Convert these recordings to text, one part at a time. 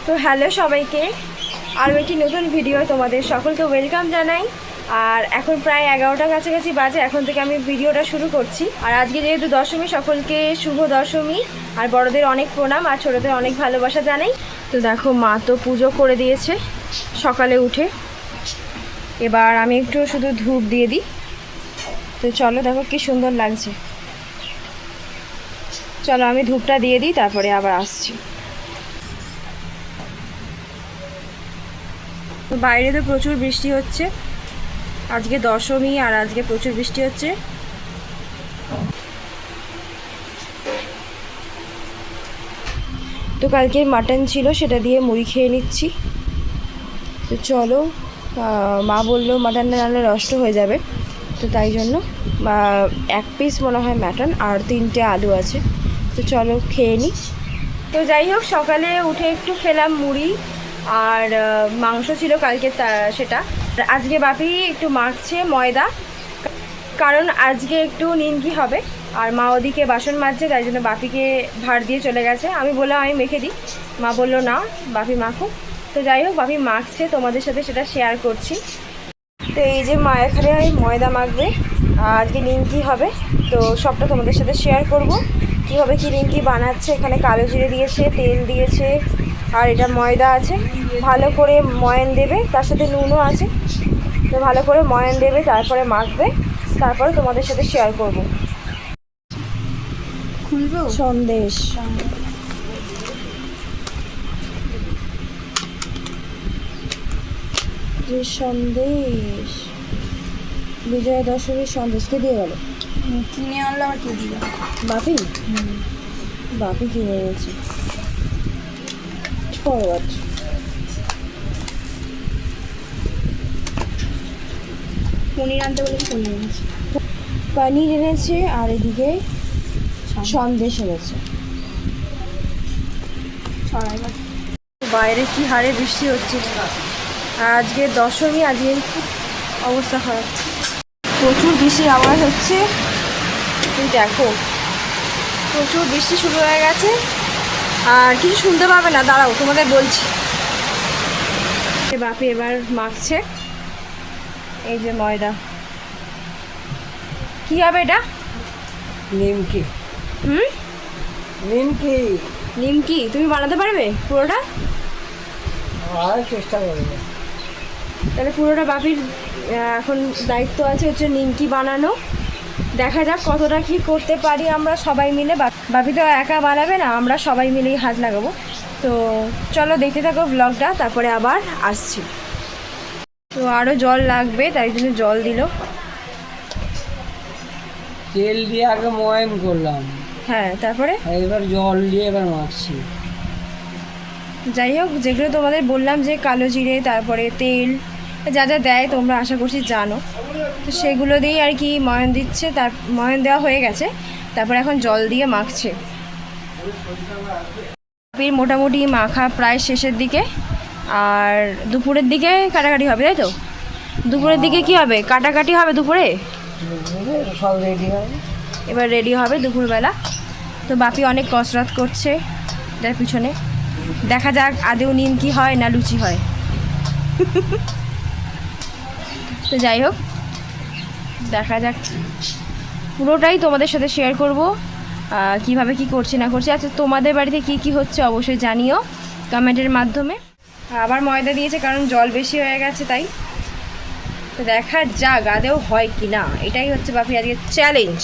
তো হ্যালো সবাইকে, আরও একটি নতুন ভিডিও তোমাদের সকলকে ওয়েলকাম জানাই। আর এখন প্রায় 11টার কাছাকাছি বাজে, এখন থেকে আমি ভিডিওটা শুরু করছি। আর আজকে যেহেতু দশমী, সকলকে শুভ দশমী। আর বড়দের অনেক প্রণাম আর ছোটদের অনেক ভালোবাসা জানাই। তো দেখো, মা তো পুজো করে দিয়েছে সকালে উঠে। এবার আমি একটু শুধু ধূপ দিয়ে দিই। তো চলো, দেখো কি সুন্দর লাগছে। চলো আমি ধূপটা দিয়ে দিই, তারপরে আবার আসছি। তো বাইরে তো প্রচুর বৃষ্টি হচ্ছে, আজকে দশমী আর আজকে প্রচুর বৃষ্টি হচ্ছে। তো কালকে মাটন ছিল, সেটা দিয়ে মুড়ি খেয়ে নিচ্ছি। তো চলো, মা বললো মাটন না রান্নালে নষ্ট হয়ে যাবে, তো তাই জন্য এক পিস মনে হয় মাটন আর 3টে আলু আছে। তো চলো খেয়ে নিই। তো যাই হোক, সকালে উঠে একটু খেলাম মুড়ি আর মাংস ছিল কালকে, সেটা। আজকে বাপি একটু মাখছে ময়দা, কারণ আজকে একটু নিমকি হবে। আর মা ওদিকে বাসন মাজছে, তাই জন্য বাপিকে ভার দিয়ে চলে গেছে। আমি বললাম আমি মেখে দিই, মা বললো না, বাপি মাখুক। তো যাই হোক, বাপি মাখছে, তোমাদের সাথে সেটা শেয়ার করছি। তো এই যে মা এখানে ময়দা মাখবে, আজকে নিমকি হবে। তো সবটা তোমাদের সাথে শেয়ার করব, কীভাবে কী নিমকি বানাচ্ছে। এখানে কালো জিরে দিয়েছে, তেল দিয়েছে, আর এটা ময়দা আছে। ভালো করে ময়ান দেবে, তার সাথে নুনও আছে। তো ভালো করে ময়ান দেবে, তারপরে মাখবে, তারপরে তোমাদের সাথে শেয়ার করব। খুলবো সন্দেশ। যে সন্দেশ, বিজয়া দশমীর সন্দেশ কে দিয়ে গেল? কিনে আনলো আর কে দিল? বাপি। বাপি কিনে এনেছে। ফরওয়ার্ড। পনির আনতে বলে পনির এনেছে, পনির এনেছে, আর এদিকে সন্দেশ এনেছে। বাইরে কি হারে বৃষ্টি হচ্ছে। আজকে দশমী, আজকে অবস্থা খারাপ, প্রচুর বৃষ্টির আওয়াজ হচ্ছে। তুমি দেখো, প্রচুর বৃষ্টি শুরু হয়ে গেছে। আর কিছু শুনতে পাবে না, দাঁড়াও তোমাদের বলছি। বাপি এবার মাখছে, এই যে ময়দা। কি হবে এটা? নিমকি। নিমকি। নিমকি তুমি বানাতে পারবে পুরোটা? চেষ্টা করবো। তাহলে পুরোটা বাপির এখন দায়িত্ব আছে, হচ্ছে নিমকি বানানো। দেখা যাক কতটা কি করতে পারি আমরা সবাই মিলে। বাপি তো একা বানাবে না, আমরা সবাই মিলেই হাত লাগাবো। তো চলো দেখতে থাকো ব্লগটা, তারপরে আবার আসছি। তো আরও জল লাগবে, তাই জন্য জল দিল। তেল দিয়ে আগে ময়ান করলাম, হ্যাঁ, তারপরে এবার জল দিয়ে এবার মাখছি। যাই হোক, যেগুলো তোমাদের বললাম যে কালো জিরে, তারপরে তেল, যা যা দেয় তোমরা আশা করছি জানো। তো সেগুলো দিয়েই আর কি ময়ান দিচ্ছে। তার ময়ান দেওয়া হয়ে গেছে, তারপরে এখন জল দিয়ে মাখছে। মোটামুটি মাখা প্রায় শেষের দিকে। আর দুপুরের দিকে কাটাকাটি হবে, তাই তো? দুপুরের দিকে কি হবে? কাটাকাটি হবে দুপুরে, সব রেডি হবে। এবার রেডি হবে দুপুরবেলা। তো বাপি অনেক কসরত করছে যার পিছনে। দেখা যাক আদেও নিমকি হয় না লুচি হয়। তো যাই হোক, দেখা যাক, পুরোটাই তোমাদের সাথে শেয়ার করব, কিভাবে কি করছি না করছি। আচ্ছা, তোমাদের বাড়িতে কি কি হচ্ছে অবশ্যই জানিও কমেন্টের মাধ্যমে। আবার ময়দা দিয়েছে, কারণ জল বেশি হয়ে গেছে তাই। তো দেখা যাক আদেও হয় কি না, এটাই হচ্ছে বাপি আজকে চ্যালেঞ্জ।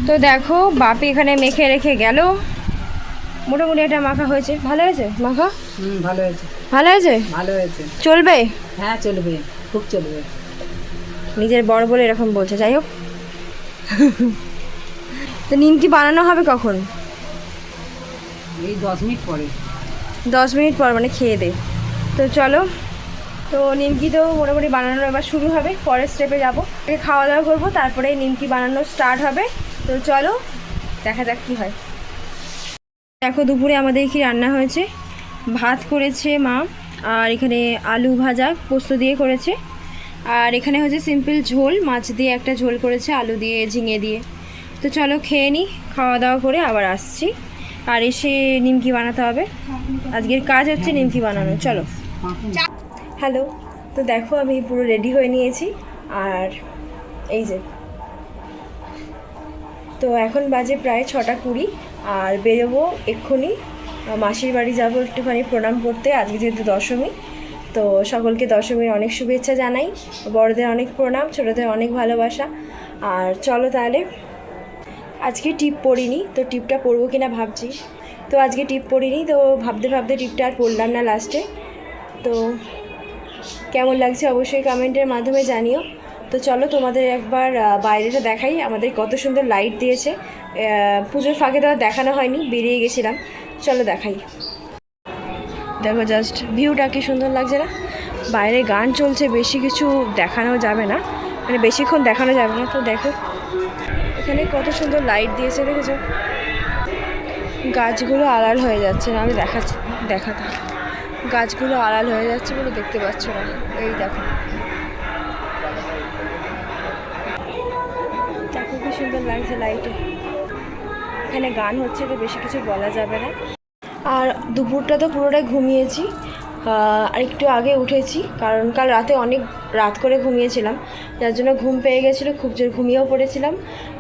তো দেখো, বাপি এখানে মেখে রেখে গেল। মোটামুটি এটা মাখা হয়েছে। ভালো হয়েছে মাখা? ভালো হয়েছে। ভালো হয়েছে? ভালো হয়েছে। চলবে? হ্যাঁ চলবে, খুব চলবে। নিজের বড় বলে এরকম বলছে। যাই হোক, তো নিমকি বানানো হবে কখন? এই 10 মিনিট পরে। 10 মিনিট পর, মানে খেয়ে দে। তো চলো, তো নিমকি তো মোটামুটি বানানো এবার শুরু হবে। পরের স্টেপে যাবো, খাওয়া দাওয়া করবো, তারপরে নিমকি বানানো স্টার্ট হবে। তো চলো দেখা যাক কী হয়। দেখো দুপুরে আমাদের কি রান্না হয়েছে। ভাত করেছে মা, আর এখানে আলু ভাজা পোস্ত দিয়ে করেছে। আর এখানে হচ্ছে সিম্পল ঝোল, মাছ দিয়ে একটা ঝোল করেছে, আলু দিয়ে ঝিঙে দিয়ে। তো চলো খেয়ে নিই, খাওয়া দাওয়া করে আবার আসছি। আর এসে নিমকি বানাতে হবে। আজকের কাজ হচ্ছে নিমকি বানানো। চলো। হ্যালো, তো দেখো আমি পুরো রেডি হয়ে নিয়েছি। আর এই যে, তো এখন বাজে প্রায় 6:20 আর বেরোবো এক্ষুনি। মাসির বাড়ি যাবো একটুখানি প্রণাম করতে, আজকে যেহেতু দশমী। তো সকলকে দশমীর অনেক শুভেচ্ছা জানাই, বড়দের অনেক প্রণাম, ছোটোদের অনেক ভালোবাসা। আর চলো তাহলে। আজকে টিপ পরিনি, তো টিপটা পরবো কিনা ভাবছি। তো আজকে টিপ পরিনি, তো ভাবতে ভাবতে টিপটা আর পরলাম না লাস্টে। তো কেমন লাগছে অবশ্যই কমেন্টের মাধ্যমে জানিও। তো চলো তোমাদের একবার বাইরেটা দেখাই, আমাদের কত সুন্দর লাইট দিয়েছে। পুজোর ফাঁকে তো আর দেখানো হয়নি, বেরিয়ে গেছিলাম। চলো দেখাই। দেখো জাস্ট ভিউটা কি সুন্দর লাগছে না? বাইরে গান চলছে, বেশি কিছু দেখানো যাবে না, মানে বেশিক্ষণ দেখানো যাবে না। তো দেখো এখানে কত সুন্দর লাইট দিয়েছে, দেখেছো? গাছগুলো আড়াল হয়ে যাচ্ছে না, আমি দেখাতে গাছগুলো আড়াল হয়ে যাচ্ছে বলে দেখতে পাচ্ছ না। এই দেখো, দেখো কি সুন্দর লাগছে লাইটে। এখানে গান হচ্ছে, তো বেশি কিছু বলা যাবে না। আর দুপুরটা তো পুরোটাই ঘুমিয়েছি। আর একটু আগে উঠেছি, কারণ কাল রাতে অনেক রাত করে ঘুমিয়েছিলাম, যার জন্য ঘুম পেয়ে গেছিলো, খুব জোর ঘুমিয়েও পড়েছিলাম।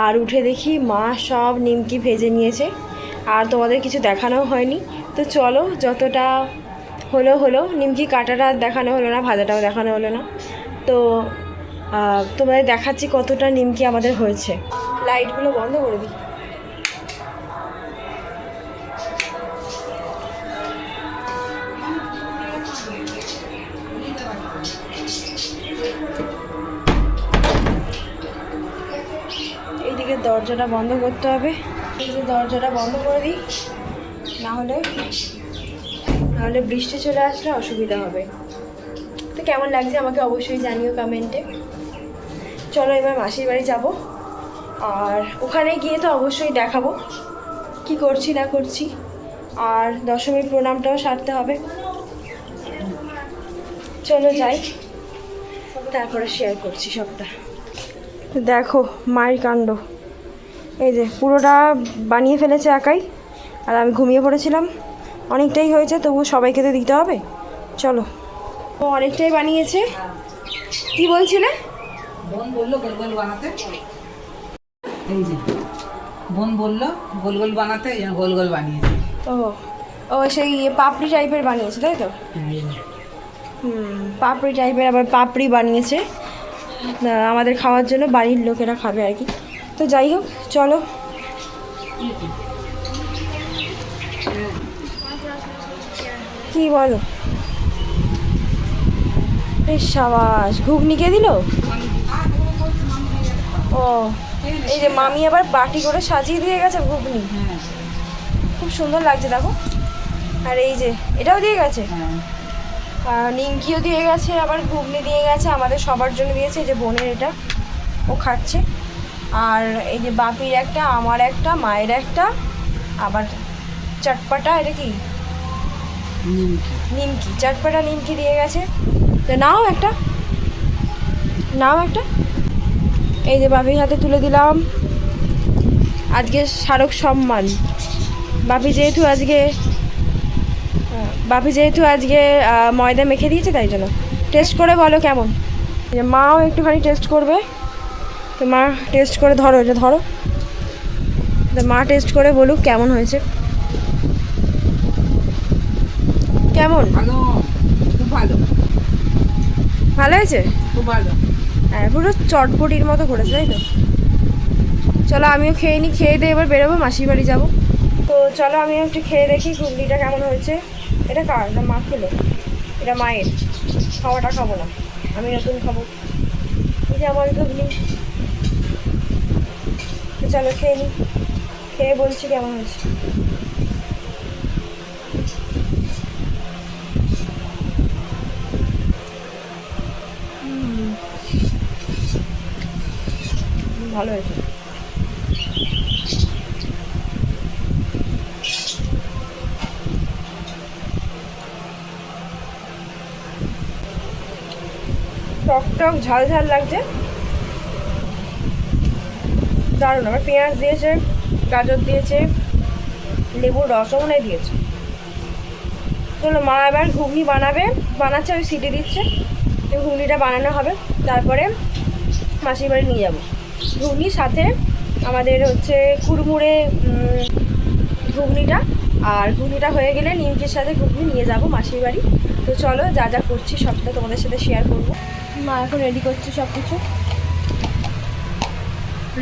আর উঠে দেখি মা সব নিমকি ভেজে নিয়েছে, আর তোমাদের কিছু দেখানো হয়নি। তো চলো, যতটা হলো নিমকি কাটাটা দেখানো হলো না, ভাজাটাও দেখানো হলো না। তো তোমাদের দেখাচ্ছি কতটা নিমকি আমাদের হয়েছে। লাইটগুলো বন্ধ করে দিই। এইদিকে দরজাটা বন্ধ করতে হবে। এই যে দরজাটা বন্ধ করে দিই, নাহলে বৃষ্টি চলে আসলে অসুবিধা হবে। তো কেমন লাগছে আমাকে অবশ্যই জানিও কমেন্টে। চলো এবার মাসির বাড়ি যাব, আর ওখানে গিয়ে তো অবশ্যই দেখাবো কি করছি না করছি। আর দশমীর প্রণামটাও সারতে হবে। চলো যাই, তারপরে শেয়ার করছি সবটা। দেখো মায়ের কাণ্ড, এই যে পুরোটা বানিয়ে ফেলেছে একাই, আর আমি ঘুমিয়ে পড়েছিলাম। অনেকটাই হয়েছে, তবু সবাইকে তো দিতে হবে। চলো, ও অনেকটাই বানিয়েছে। কি বলছিলে? বোন বললো গোল গোল বানাতে, এই যে বোন বললো গোল গোল বানাতে, এই জন্য গোল গোল বানিয়েছি। ও ও সেই পাপড়ি টাইপের বানিয়েছে, তাই তো? পাপড়ি টাইপের আবার পাপড়ি বানিয়েছে আমাদের খাওয়ার জন্য, বাড়ির লোকেরা খাবে আর কি। তো যাই হোক, চলো। কি বলো? এই সাবাস, ঘুগনি কে দিল? ও এই যে মামি আবার বাটি করে সাজিয়ে দিয়ে গেছে ঘুগনি, খুব সুন্দর লাগছে দেখো। আর এই যে এটাও দিয়ে গেছে, নিমকিও দিয়ে গেছে, আবার ঘুগনি দিয়ে গেছে, আমাদের সবার জন্য দিয়েছে। এই যে বোনের এটা, ও খাচ্ছে। আর এই যে বাপির একটা, আমার একটা, মায়ের একটা, আবার চটপাটা, এটা কি নিমকি, চটপাটা নিমকি দিয়ে গেছে। তো নাও একটা, এই যে বাপির হাতে তুলে দিলাম। আজকে স্মারক সম্মান। বাপি যেহেতু আজকে ময়দা মেখে দিয়েছে, তাই জন্য। টেস্ট করে বলো কেমন। মাও একটুখানি টেস্ট করবে, তো মা টেস্ট করে ধরো, এটা ধরো, তো মা টেস্ট করে বলুক কেমন হয়েছে। কেমন? ভালো, খুব ভালো, ভালো হয়েছে, খুব ভালো। হ্যাঁ পুরো চটপটির মতো করেছে, তাই তো? চলো আমিও খেয়ে নিই, খেয়ে দিয়ে এবার বেরোবো, মাসির বাড়ি যাবো। তো চলো আমিও একটু খেয়ে দেখি ঘুগনিটা কেমন হয়েছে। এটা কার? না মা খেলো? এটা মায়ের, খাওয়াটা খাবো না, আমি নতুন খাবো। এই যে আমার ঘুগনি। তো চলো খেয়ে নিই, খেয়ে বলছি কেমন হয়েছে। ভালো হয়েছে। টক টক ঝাল ঝাল লাগছে, দারুণ। আবার পেঁয়াজ দিয়েছে, গাজর দিয়েছে, লেবুর রসও মনে হয় দিয়েছে। চলো মা এবার ঘুগনি বানাচ্ছে, ওই সিটি দিচ্ছে, তো ঘুগনিটা বানানো হবে, তারপরে মাসির বাড়ি নিয়ে যাবো। ঘুগনির সাথে আমাদের হচ্ছে কুড়মুড়ে ঘুগনিটা, আর ঘুগনিটা হয়ে গেলে নিমকির সাথে ঘুগনি নিয়ে যাব মাসির বাড়ি। তো চলো যা যা করছি সবটা তোমাদের সাথে শেয়ার করবো। মা এখন রেডি করছি সব কিছু,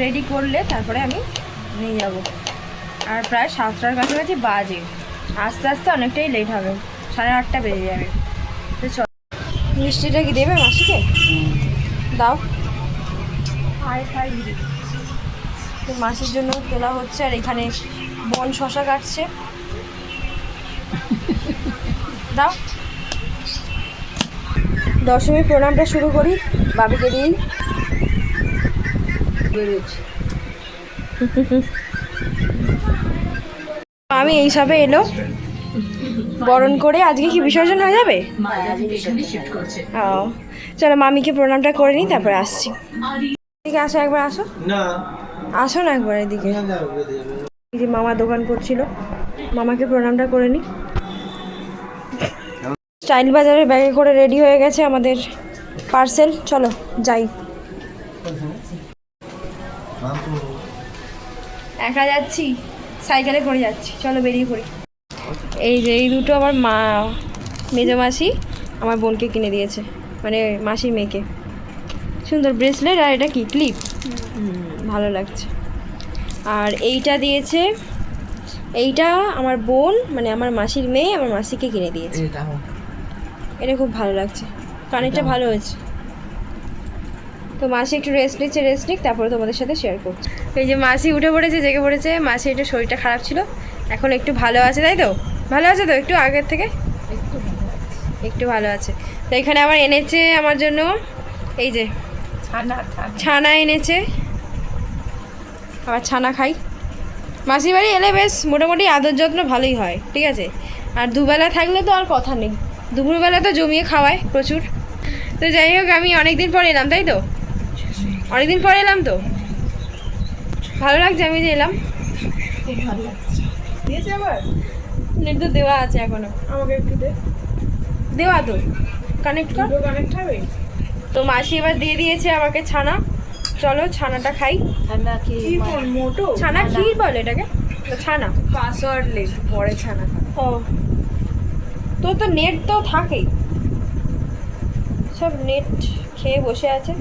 রেডি করলে তারপরে আমি নিয়ে যাব। আর প্রায় 7টার কাছাকাছি বাজে, আস্তে আস্তে অনেকটাই লেট হবে, 8:30 বেজে যাবে। তো চল, মিষ্টিটা কি দেবে মাসিকে? দাও। তো মাসির জন্য তোলা হচ্ছে, আর এখানে বোন শশা কাটছে, দাও। দশমী প্রণামটা শুরু করি বাবিকে দিই। আমি এই সবে এলো বরণ করে, আজকে কি বিসর্জন হয়ে যাবে? ও চলো মামিকে প্রণামটা করে নিই, তারপরে আসছি। এদিকে আসো, একবার আসো না, আসো না একবার এদিকে। এই যে মামা দোকান করছিল, মামাকে প্রণামটা করে নিই। স্টাইল বাজারের ব্যাগে করে রেডি হয়ে গেছে আমাদের পার্সেল, চলো যাই। একা যাচ্ছি, সাইকেলে করে যাচ্ছি, চলো বেরিয়ে পড়ি। এই যে এই দুটো আমার মা মেজো মাসি আমার বোনকে কিনে দিয়েছে, মানে মাসির মেয়েকে। সুন্দর ব্রেসলেট, আর এটা কি ক্লিপ, ভালো লাগছে। আর এইটা দিয়েছে, এইটা আমার বোন মানে আমার মাসির মেয়ে আমার মাসিকে কিনে দিয়েছে, এটা খুব ভালো লাগছে, কানেরটা ভালো হয়েছে। তো মাসি একটু রেস্ট নিক, তারপরে তোমাদের সাথে শেয়ার করছি। এই যে মাসি উঠে পড়েছে, জেগে পড়েছে। মাসি একটু শরীরটা খারাপ ছিল, এখন একটু ভালো আছে, তাই তো? ভালো আছে তো একটু আগের থেকে? একটু ভালো আছে। তো এখানে আবার এনেছে আমার জন্য, এই যে ছানা এনেছে, আবার ছানা খাই। মাসির বাড়ি এলে বেশ মোটামুটি আদর যত্ন ভালোই হয়, ঠিক আছে। আর দুবেলা থাকলে তো আর কথা নেই, দুপুরবেলা তো জমিয়ে খাওয়ায় প্রচুর। তো যাই হোক, আমি অনেকদিন পর এলাম, তাই তো? অনেকদিন পর এলাম, তো ভালো লাগছে আমি যে এলাম, খুব ভালো লাগছে। দিয়েছে আবার নেট তো দেওয়া আছে এখনো, আমাকে একটু দেওয়া তো কানেক্ট হবে। তো মাসি এবার দিয়ে দিয়েছে আমাকে ছানা, চলো ছানাটা খাই। ছানা ক্ষীর বলে এটাকে, ছানা পাসওয়ার্ড লেখ পরে ছানা। ও তোর তো নেট তো থাকেই, সব নেট খেয়ে বসে আছে।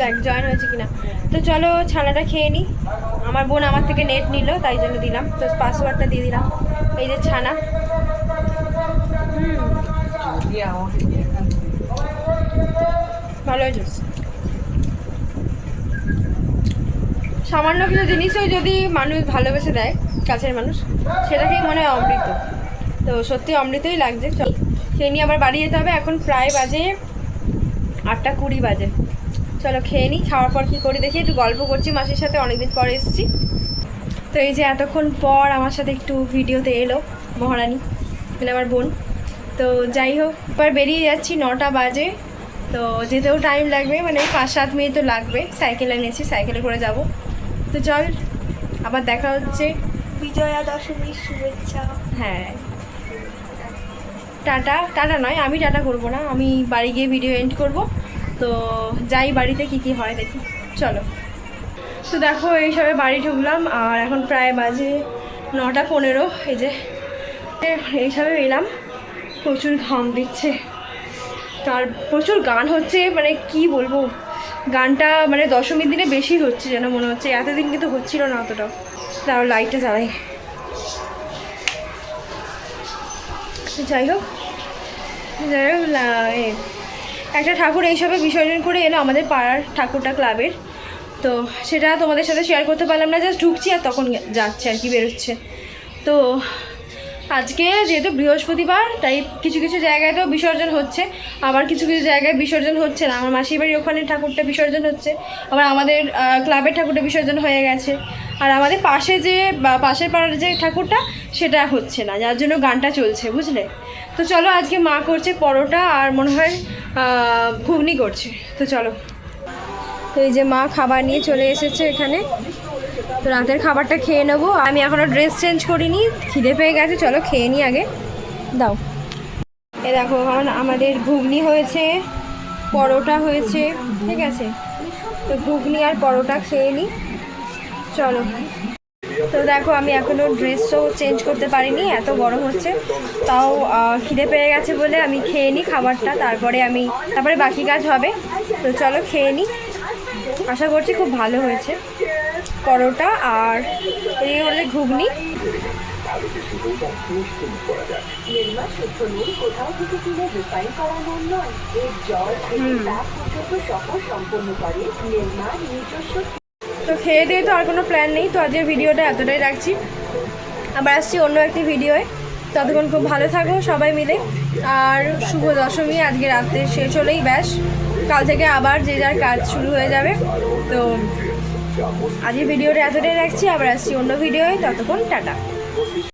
দেখ জয়েন হয়েছে কিনা। তো চলো ছানাটা খেয়ে নিই। আমার বোন আমার থেকে নেট নিল, তাই জন্য দিলাম, তো পাসওয়ার্ডটা দিয়ে দিলাম। এই যে ছানা, ভালো হয়েছে। সামান্য কিছু জিনিসও যদি মানুষ ভালোবেসে দেয়, কাছের মানুষ, সেটাকেই মনে হয় অমৃত। তো সত্যি অমৃতই লাগছে। চল খেয়ে নিয়ে আবার বাড়ি যেতে হবে, এখন প্রায় বাজে 8:20 বাজে। চলো খেয়ে নিই, খাওয়ার পর কী করি দেখি, একটু গল্প করছি মাসির সাথে, অনেকদিন পরে এসেছি। তো এই যে এতক্ষণ পর আমার সাথে একটু ভিডিওতে এলো মহারানী, মানে আমার বোন। তো যাই হোক, এবার বেরিয়ে যাচ্ছি, 9টা বাজে। তো যেতেও টাইম লাগবে, মানে 5-7 মিনিট তো লাগবে। সাইকেল এনেছি, সাইকেলে করে যাব। তো চল আবার দেখা হচ্ছে। বিজয়া দশমীর শুভেচ্ছা। হ্যাঁ, টাটা নয়, আমি টাটা করবো না, আমি বাড়ি গিয়ে ভিডিও এন্ড করব। তো যাই বাড়িতে কি হয় দেখি, চলো। তো দেখো এইসবে বাড়ি ঢুকলাম, আর এখন প্রায় বাজে 9:15। এই যে এইসবে এলাম, প্রচুর ঘাম দিচ্ছে, আর প্রচুর গান হচ্ছে, মানে কি বলবো, গানটা মানে দশমীর দিনে বেশি হচ্ছে যেন মনে হচ্ছে, এতদিন কিন্তু হচ্ছিল না অতটাও। তাও লাইটটা জ্বালাই। যাই হোক একটা ঠাকুর এইসবে বিসর্জন করে এলো আমাদের পাড়ার ঠাকুরটা ক্লাবের। তো সেটা তোমাদের সাথে শেয়ার করতে পারলাম না, জাস্ট ঢুকছি আর তখন যাচ্ছে আর কি, বেরোচ্ছে। তো আজকে যেহেতু বৃহস্পতিবার, তাই কিছু কিছু জায়গায় তো বিসর্জন হচ্ছে, আবার কিছু কিছু জায়গায় বিসর্জন হচ্ছে না। আমার মাসির বাড়ির ওখানে ঠাকুরটা বিসর্জন হচ্ছে, আবার আমাদের ক্লাবের ঠাকুরটা বিসর্জন হয়ে গেছে, আর আমাদের পাশে যে পাশের পাড়ার যে ঠাকুরটা সেটা হচ্ছে না, যার জন্য গানটা চলছে, বুঝলে। তো চলো, আজকে মা করছে পরোটা আর মনে হয় ঘুগনি করছে। তো চলো। তো এই যে মা খাবার নিয়ে চলে এসেছে এখানে, তো রাতের খাবারটা খেয়ে নেবো। আমি এখনও ড্রেস চেঞ্জ করিনি, খিদে পেয়ে গেছে, চলো খেয়ে নিই আগে। দাও, এ দেখো আমাদের ঘুগনি হয়েছে, পরোটা হয়েছে, ঠিক আছে, তো ঘুগনি আর পরোটা খেয়ে নিই, চলো। তো দেখো আমি এখনও ড্রেসও চেঞ্জ করতে পারিনি, এত গরম হচ্ছে, তাও খিদে পেয়ে গেছে বলে আমি খেয়ে নিই খাবারটা, তারপরে বাকি কাজ হবে। তো চলো খেয়ে নিই, আশা করছি খুব ভালো হয়েছে পরোটা, আর এই হলে ঘুগনি। তো খেয়ে দিয়ে তো আর কোনো প্ল্যান নেই, তো আজকের ভিডিওটা এতটাই রাখছি, আবার আসছি অন্য একটি ভিডিওয়ে। ততক্ষণ খুব ভালো থাকো সবাই মিলে, আর শুভ দশমী আজকে রাত্রে শেষ হলেই ব্যাস, কাল থেকে আবার যে যার কাজ শুরু হয়ে যাবে। তো আজকের ভিডিওটা এতটাই রাখছি, আবার আসছি অন্য ভিডিওয়ে, ততক্ষণ টাটা।